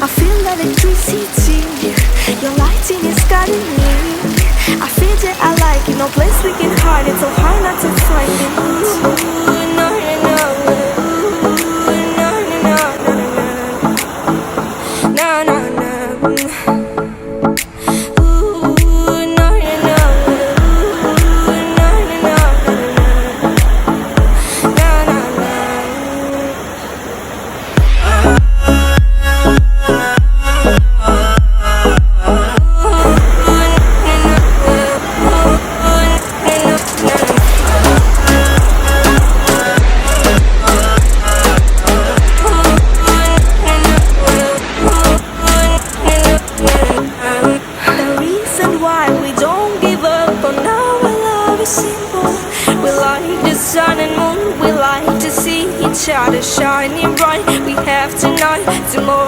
I feel electricity. Your lighting is guiding me. I feel that I like it. No place we can hide it. So hard not to find it. Ooh, no, no, no. Ooh, no, no, no, no, no, no, no. We like the sun and moon, we like to see each other shining bright. We have tonight, tomorrow